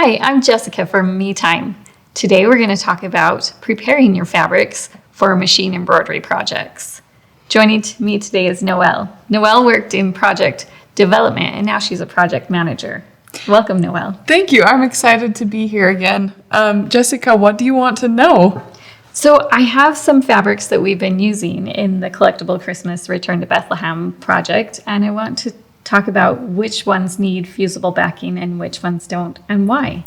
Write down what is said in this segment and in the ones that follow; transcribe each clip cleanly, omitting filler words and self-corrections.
Hi, I'm Jessica from Me Time. Today we're going to talk about preparing your fabrics for machine embroidery projects. Joining me today is Noel. Noel worked in project development and now she's a project manager. Welcome, Noel. Thank you. I'm excited to be here again. Jessica, what do you want to know? So I have some fabrics that we've been using in the Collectible Christmas Return to Bethlehem project, and I want to talk about which ones need fusible backing and which ones don't, and why.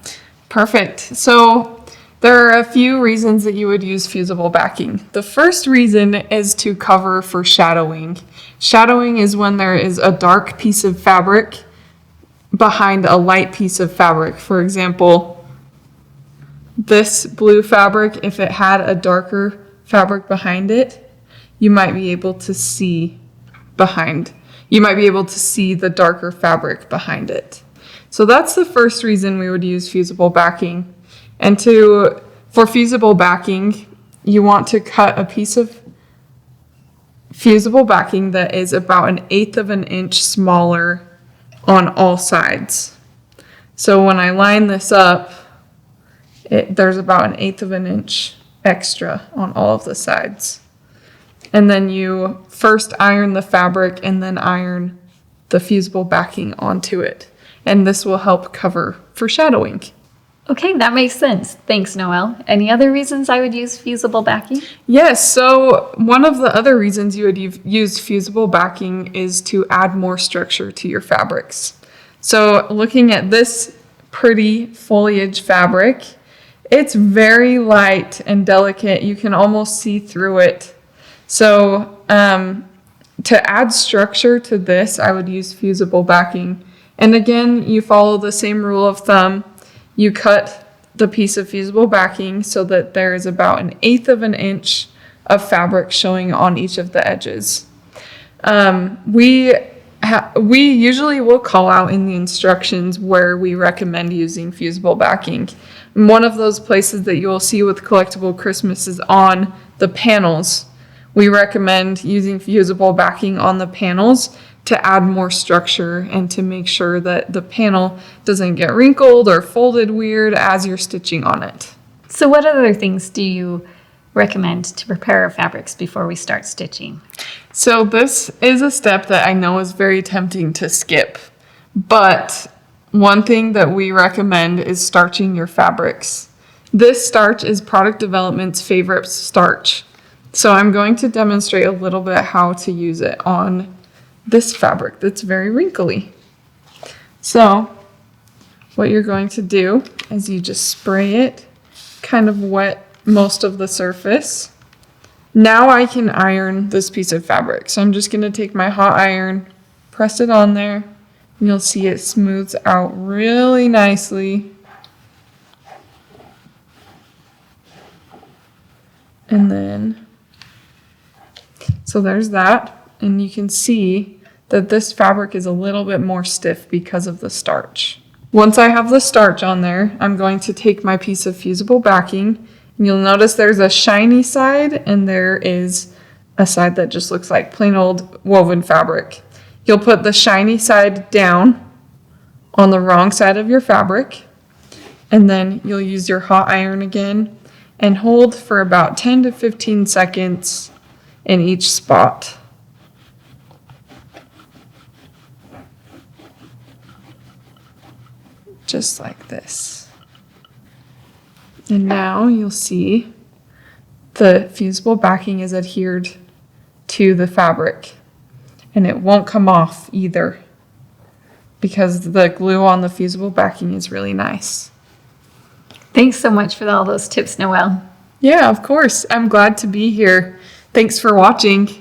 Perfect. So there are a few reasons that you would use fusible backing. The first reason is to cover for shadowing. Shadowing is when there is a dark piece of fabric behind a light piece of fabric. For example, this blue fabric, if it had a darker fabric behind it, you might be able to see the darker fabric behind it. So that's the first reason we would use fusible backing. And for fusible backing, you want to cut a piece of fusible backing that is about 1/8 of an inch smaller on all sides. So when I line this up, there's about 1/8 of an inch extra on all of the sides. And then you first iron the fabric and then iron the fusible backing onto it. And this will help cover for shadowing. Okay, that makes sense. Thanks, Noel. Any other reasons I would use fusible backing? Yes, so one of the other reasons you would use fusible backing is to add more structure to your fabrics. So looking at this pretty foliage fabric, it's very light and delicate. You can almost see through it. So to add structure to this, I would use fusible backing. And again, you follow the same rule of thumb. You cut the piece of fusible backing so that there is about 1/8 of an inch of fabric showing on each of the edges. We usually will call out in the instructions where we recommend using fusible backing. One of those places that you will see with Collectible Christmas is on the panels. We recommend using fusible backing on the panels to add more structure and to make sure that the panel doesn't get wrinkled or folded weird as you're stitching on it. So what other things do you recommend to prepare our fabrics before we start stitching? So this is a step that I know is very tempting to skip, but one thing that we recommend is starching your fabrics. This starch is Product Development's favorite starch. So I'm going to demonstrate a little bit how to use it on this fabric that's very wrinkly. So what you're going to do is you just spray it, kind of wet most of the surface. Now I can iron this piece of fabric. So I'm just going to take my hot iron, press it on there, and you'll see it smooths out really nicely. And then, so there's that. And you can see that this fabric is a little bit more stiff because of the starch. Once I have the starch on there, I'm going to take my piece of fusible backing. And you'll notice there's a shiny side and there is a side that just looks like plain old woven fabric. You'll put the shiny side down on the wrong side of your fabric. And then you'll use your hot iron again and hold for about 10 to 15 seconds in each spot. Just like this. And now you'll see the fusible backing is adhered to the fabric and it won't come off either because the glue on the fusible backing is really nice. Thanks so much for all those tips, Noel. Yeah, of course. I'm glad to be here. Thanks for watching.